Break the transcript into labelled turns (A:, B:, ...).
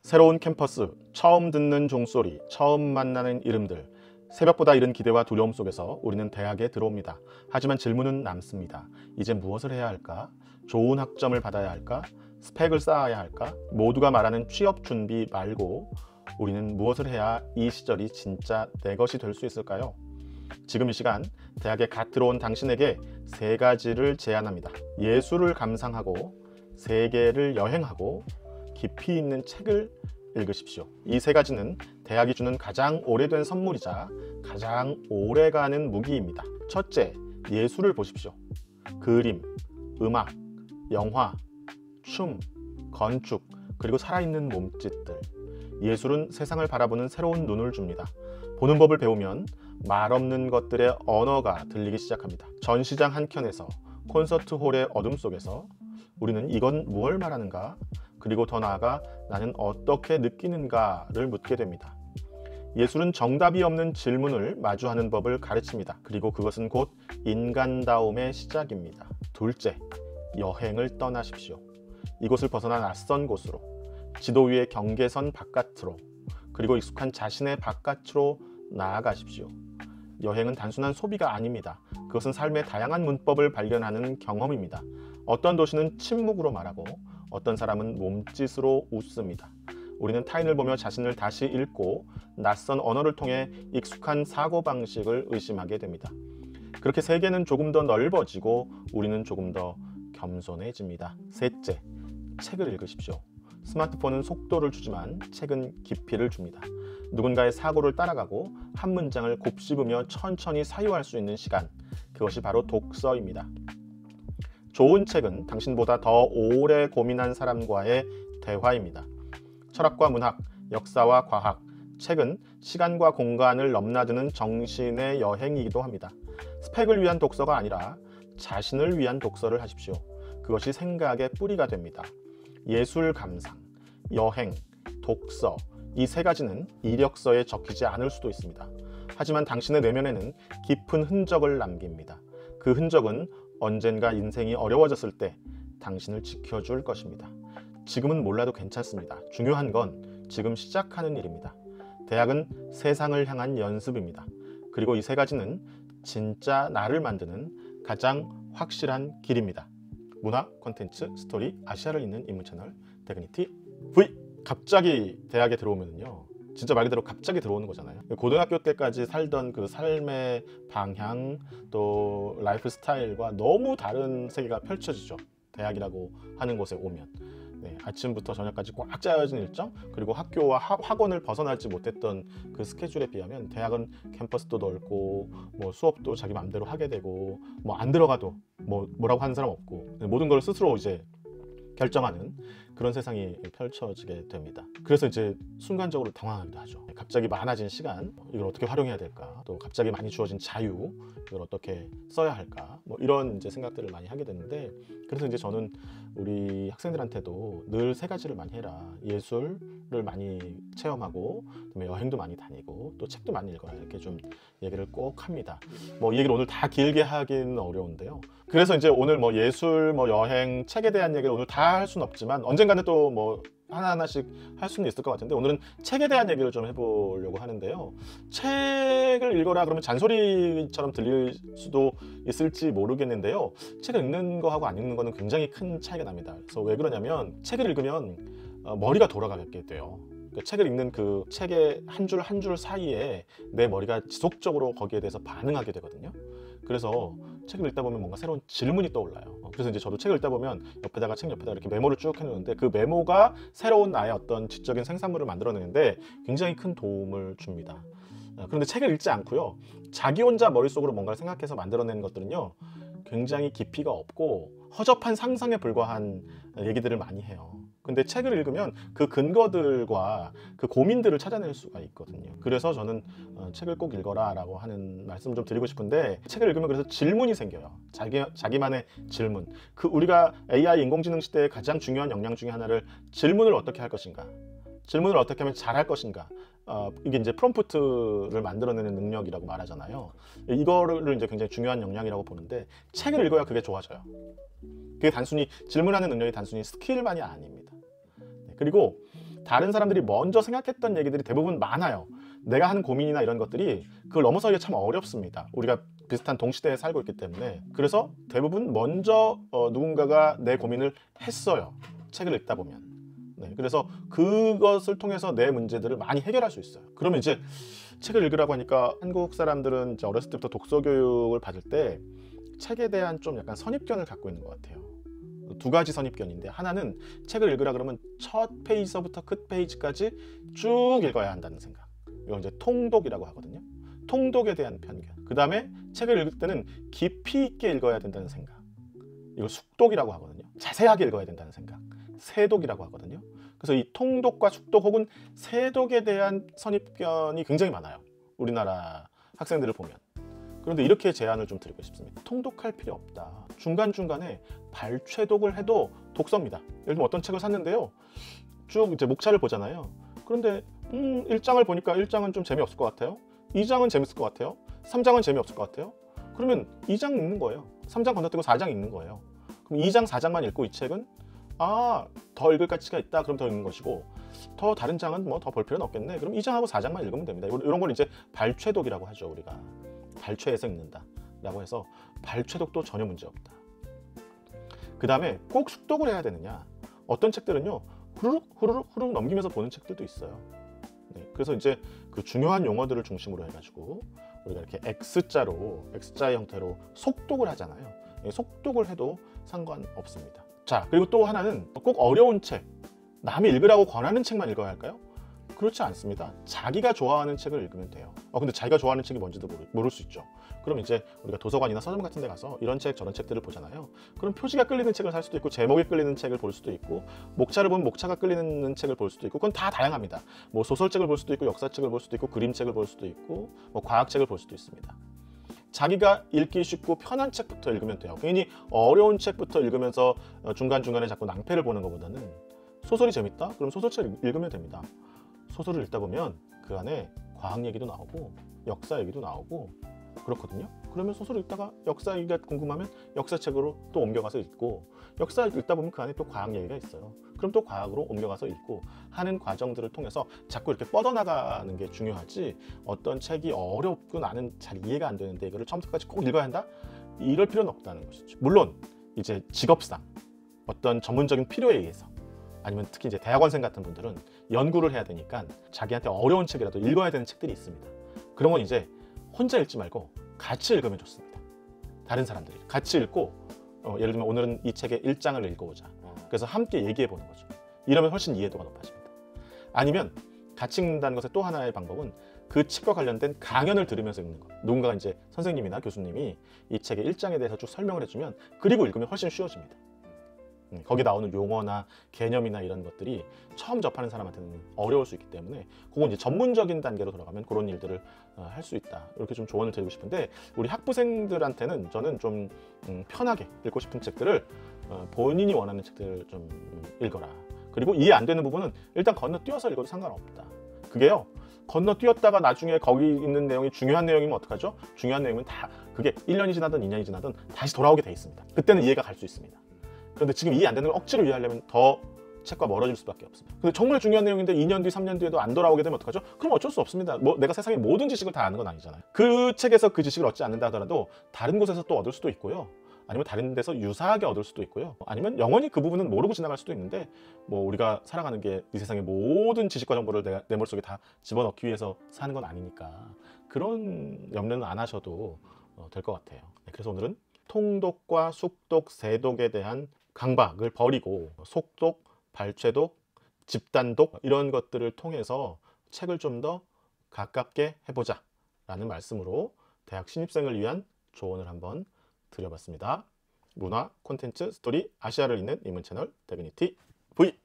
A: 새로운 캠퍼스, 처음 듣는 종소리, 처음 만나는 이름들, 새벽보다 이른 기대와 두려움 속에서 우리는 대학에 들어옵니다. 하지만 질문은 남습니다. 이제 무엇을 해야 할까? 좋은 학점을 받아야 할까? 스펙을 쌓아야 할까? 모두가 말하는 취업 준비 말고 우리는 무엇을 해야 이 시절이 진짜 내 것이 될 수 있을까요? 지금 이 시간 대학에 갓 들어온 당신에게 세 가지를 제안합니다. 예술을 감상하고 세계를 여행하고 깊이 있는 책을 읽으십시오. 이 세 가지는 대학이 주는 가장 오래된 선물이자 가장 오래가는 무기입니다. 첫째, 예술을 보십시오. 그림, 음악, 영화, 춤, 건축, 그리고 살아있는 몸짓들. 예술은 세상을 바라보는 새로운 눈을 줍니다. 보는 법을 배우면 말 없는 것들의 언어가 들리기 시작합니다. 전시장 한켠에서, 콘서트 홀의 어둠 속에서 우리는 이건 무엇을 말하는가? 그리고 더 나아가 나는 어떻게 느끼는가를 묻게 됩니다. 예술은 정답이 없는 질문을 마주하는 법을 가르칩니다. 그리고 그것은 곧 인간다움의 시작입니다. 둘째, 여행을 떠나십시오. 이곳을 벗어나 낯선 곳으로, 지도 위의 경계선 바깥으로, 그리고 익숙한 자신의 바깥으로 나아가십시오. 여행은 단순한 소비가 아닙니다. 그것은 삶의 다양한 문법을 발견하는 경험입니다. 어떤 도시는 침묵으로 말하고 어떤 사람은 몸짓으로 웃습니다. 우리는 타인을 보며 자신을 다시 읽고 낯선 언어를 통해 익숙한 사고방식을 의심하게 됩니다. 그렇게 세계는 조금 더 넓어지고 우리는 조금 더 겸손해집니다. 셋째, 책을 읽으십시오. 스마트폰은 속도를 주지만 책은 깊이를 줍니다. 누군가의 사고를 따라가고 한 문장을 곱씹으며 천천히 사유할 수 있는 시간, 그것이 바로 독서입니다. 좋은 책은 당신보다 더 오래 고민한 사람과의 대화입니다. 철학과 문학, 역사와 과학, 책은 시간과 공간을 넘나드는 정신의 여행이기도 합니다. 스펙을 위한 독서가 아니라 자신을 위한 독서를 하십시오. 그것이 생각의 뿌리가 됩니다. 예술 감상, 여행, 독서, 이 세 가지는 이력서에 적히지 않을 수도 있습니다. 하지만 당신의 내면에는 깊은 흔적을 남깁니다. 그 흔적은 언젠가 인생이 어려워졌을 때 당신을 지켜줄 것입니다. 지금은 몰라도 괜찮습니다. 중요한 건 지금 시작하는 일입니다. 대학은 세상을 향한 연습입니다. 그리고 이 세 가지는 진짜 나를 만드는 가장 확실한 길입니다. 문화, 콘텐츠, 스토리, 아시아를 잇는 인문 채널 데그니티 V. 갑자기 대학에 들어오면요, 진짜 말 그대로 갑자기 들어오는 거잖아요. 고등학교 때까지 살던 그 삶의 방향, 또 라이프 스타일과 너무 다른 세계가 펼쳐지죠. 대학이라고 하는 곳에 오면. 네, 아침부터 저녁까지 꽉 짜여진 일정, 그리고 학교와 학원을 벗어나지 못했던 그 스케줄에 비하면 대학은 캠퍼스도 넓고 뭐 수업도 자기 마음대로 하게 되고 뭐 안 들어가도 뭐라고 하는 사람 없고 모든 걸 스스로 이제 결정하는 그런 세상이 펼쳐지게 됩니다. 그래서 이제 순간적으로 당황하기도 하죠. 갑자기 많아진 시간, 이걸 어떻게 활용해야 될까? 또 갑자기 많이 주어진 자유, 이걸 어떻게 써야 할까? 뭐 이런 이제 생각들을 많이 하게 되는데, 그래서 이제 저는 우리 학생들한테도 늘 세 가지를 많이 해라. 예술을 많이 체험하고, 그다음에 여행도 많이 다니고, 또 책도 많이 읽어라. 이렇게 좀 얘기를 꼭 합니다. 뭐 이 얘기를 오늘 다 길게 하기는 어려운데요. 그래서 이제 오늘 뭐 예술, 뭐 여행, 책에 대한 얘기를 오늘 다 할 수는 없지만 언젠가는 또 뭐 하나하나씩 할 수는 있을 것 같은데, 오늘은 책에 대한 얘기를 좀 해보려고 하는데요. 책을 읽어라 그러면 잔소리처럼 들릴 수도 있을지 모르겠는데요. 책을 읽는 거하고 안 읽는 거는 굉장히 큰 차이가 납니다. 그래서 왜 그러냐면 책을 읽으면 머리가 돌아가게 돼요. 책을 읽는 그 책의 한 줄 한 줄 사이에 내 머리가 지속적으로 거기에 대해서 반응하게 되거든요. 그래서 책을 읽다 보면 뭔가 새로운 질문이 떠올라요. 그래서 이제 저도 책을 읽다 보면 옆에다가 책 옆에다가 이렇게 메모를 쭉 해놓는데, 그 메모가 새로운 나의 어떤 지적인 생산물을 만들어내는데 굉장히 큰 도움을 줍니다. 그런데 책을 읽지 않고요, 자기 혼자 머릿속으로 뭔가를 생각해서 만들어내는 것들은요, 굉장히 깊이가 없고 허접한 상상에 불과한 얘기들을 많이 해요. 근데 책을 읽으면 그 근거들과 그 고민들을 찾아낼 수가 있거든요. 그래서 저는 책을 꼭 읽어라 라고 하는 말씀을 좀 드리고 싶은데, 책을 읽으면 그래서 질문이 생겨요. 자기만의 질문. 그 우리가 AI 인공지능 시대의 가장 중요한 역량 중에 하나를, 질문을 어떻게 할 것인가, 질문을 어떻게 하면 잘할 것인가, 이게 이제 프롬프트를 만들어내는 능력이라고 말하잖아요. 이거를 이제 굉장히 중요한 역량이라고 보는데, 책을 읽어야 그게 좋아져요. 그게 단순히 질문하는 능력이 단순히 스킬만이 아닙니다. 그리고 다른 사람들이 먼저 생각했던 얘기들이 대부분 많아요. 내가 하는 고민이나 이런 것들이 그걸 넘어서기가 참 어렵습니다. 우리가 비슷한 동시대에 살고 있기 때문에. 그래서 대부분 먼저 누군가가 내 고민을 했어요. 책을 읽다 보면. 네, 그래서 그것을 통해서 내 문제들을 많이 해결할 수 있어요. 그러면 이제 책을 읽으라고 하니까 한국 사람들은 이제 어렸을 때부터 독서 교육을 받을 때 책에 대한 좀 약간 선입견을 갖고 있는 것 같아요. 두 가지 선입견인데, 하나는 책을 읽으라 그러면 첫 페이지서부터 끝 페이지까지 쭉 읽어야 한다는 생각. 이건 이제 통독이라고 하거든요. 통독에 대한 편견. 그 다음에 책을 읽을 때는 깊이 있게 읽어야 된다는 생각. 이걸 숙독이라고 하거든요. 자세하게 읽어야 된다는 생각. 세독이라고 하거든요. 그래서 이 통독과 숙독 혹은 세독에 대한 선입견이 굉장히 많아요. 우리나라 학생들을 보면. 그런데 이렇게 제안을 좀 드리고 싶습니다. 통독할 필요 없다. 중간중간에 발췌독을 해도 독서입니다. 예를 들면 어떤 책을 샀는데요. 쭉 이제 목차를 보잖아요. 그런데 1장을 보니까 1장은 좀 재미없을 것 같아요. 2장은 재밌을 것 같아요. 3장은 재미없을 것 같아요. 그러면 2장 읽는 거예요. 3장 건너뛰고 4장 읽는 거예요. 그럼 2장, 4장만 읽고 이 책은 더 읽을 가치가 있다. 그럼 더 읽는 것이고, 더 다른 장은 뭐 더 볼 필요는 없겠네. 그럼 2장하고 4장만 읽으면 됩니다. 이런 걸 이제 발췌독이라고 하죠. 우리가 발췌해서 읽는다 라고 해서 발췌독도 전혀 문제 없다. 그 다음에 꼭 숙독을 해야 되느냐? 어떤 책들은요 후루룩 넘기면서 보는 책들도 있어요. 네, 그래서 이제 그 중요한 용어들을 중심으로 해가지고 우리가 이렇게 X자의 형태로 속독을 하잖아요. 속독을 해도 상관없습니다. 자, 그리고 또 하나는 꼭 어려운 책, 남이 읽으라고 권하는 책만 읽어야 할까요? 그렇지 않습니다. 자기가 좋아하는 책을 읽으면 돼요. 근데 자기가 좋아하는 책이 뭔지도 모를 수 있죠. 그럼 이제 우리가 도서관이나 서점 같은 데 가서 이런 책 저런 책들을 보잖아요. 그럼 표지가 끌리는 책을 살 수도 있고, 제목이 끌리는 책을 볼 수도 있고, 목차를 보면 목차가 끌리는 책을 볼 수도 있고, 그건 다 다양합니다. 뭐 소설책을 볼 수도 있고, 역사책을 볼 수도 있고, 그림책을 볼 수도 있고, 뭐 과학책을 볼 수도 있습니다. 자기가 읽기 쉽고 편한 책부터 읽으면 돼요. 괜히 어려운 책부터 읽으면서 중간중간에 자꾸 낭패를 보는 것보다는 소설이 재밌다? 그럼 소설책 읽으면 됩니다. 소설을 읽다 보면 그 안에 과학 얘기도 나오고 역사 얘기도 나오고 그렇거든요. 그러면 소설을 읽다가 역사 얘기가 궁금하면 역사책으로 또 옮겨가서 읽고, 역사 읽다 보면 그 안에 또 과학 얘기가 있어요. 그럼 또 과학으로 옮겨가서 읽고 하는 과정들을 통해서 자꾸 이렇게 뻗어나가는 게 중요하지, 어떤 책이 어렵고 나는 잘 이해가 안 되는데 이거를 처음부터까지 꼭 읽어야 한다? 이럴 필요는 없다는 것이죠. 물론 이제 직업상 어떤 전문적인 필요에 의해서, 아니면 특히 이제 대학원생 같은 분들은 연구를 해야 되니까 자기한테 어려운 책이라도 읽어야 되는 책들이 있습니다. 그런 건 이제 혼자 읽지 말고 같이 읽으면 좋습니다. 다른 사람들이 같이 읽고, 예를 들면 오늘은 이 책의 1장을 읽어보자. 그래서 함께 얘기해 보는 거죠. 이러면 훨씬 이해도가 높아집니다. 아니면 같이 읽는다는 것의 또 하나의 방법은 그 책과 관련된 강연을 들으면서 읽는 것. 누군가가 이제 선생님이나 교수님이 이 책의 1장에 대해서 쭉 설명을 해주면, 그리고 읽으면 훨씬 쉬워집니다. 거기 나오는 용어나 개념이나 이런 것들이 처음 접하는 사람한테는 어려울 수 있기 때문에, 그건 이제 전문적인 단계로 들어가면 그런 일들을 할 수 있다. 이렇게 좀 조언을 드리고 싶은데, 우리 학부생들한테는 저는 좀 편하게 읽고 싶은 책들을 본인이 원하는 책들을 좀 읽어라. 그리고 이해 안 되는 부분은 일단 건너뛰어서 읽어도 상관없다. 그게요, 건너뛰었다가 나중에 거기 있는 내용이 중요한 내용이면 어떡하죠? 중요한 내용은 다 그게 1년이 지나든 2년이 지나든 다시 돌아오게 돼 있습니다. 그때는 이해가 갈 수 있습니다. 그런데 지금 이해 안 되는 걸 억지로 이해하려면 더 책과 멀어질 수밖에 없습니다. 근데 정말 중요한 내용인데 2년 뒤, 3년 뒤에도 안 돌아오게 되면 어떡하죠? 그럼 어쩔 수 없습니다. 내가 세상의 모든 지식을 다 아는 건 아니잖아요. 그 책에서 그 지식을 얻지 않는다 하더라도 다른 곳에서 또 얻을 수도 있고요. 아니면 다른 데서 유사하게 얻을 수도 있고요. 아니면 영원히 그 부분은 모르고 지나갈 수도 있는데, 뭐 우리가 살아가는 게 이 세상의 모든 지식과 정보를 내 머릿속에 다 집어넣기 위해서 사는 건 아니니까 그런 염려는 안 하셔도 될 것 같아요. 그래서 오늘은 통독과 숙독, 세독에 대한 강박을 버리고 속독, 발췌독, 집단독 이런 것들을 통해서 책을 좀 더 가깝게 해보자 라는 말씀으로 대학 신입생을 위한 조언을 한번 드려봤습니다. 문화, 콘텐츠, 스토리, 아시아를 잇는 입문 채널 데그니티 V.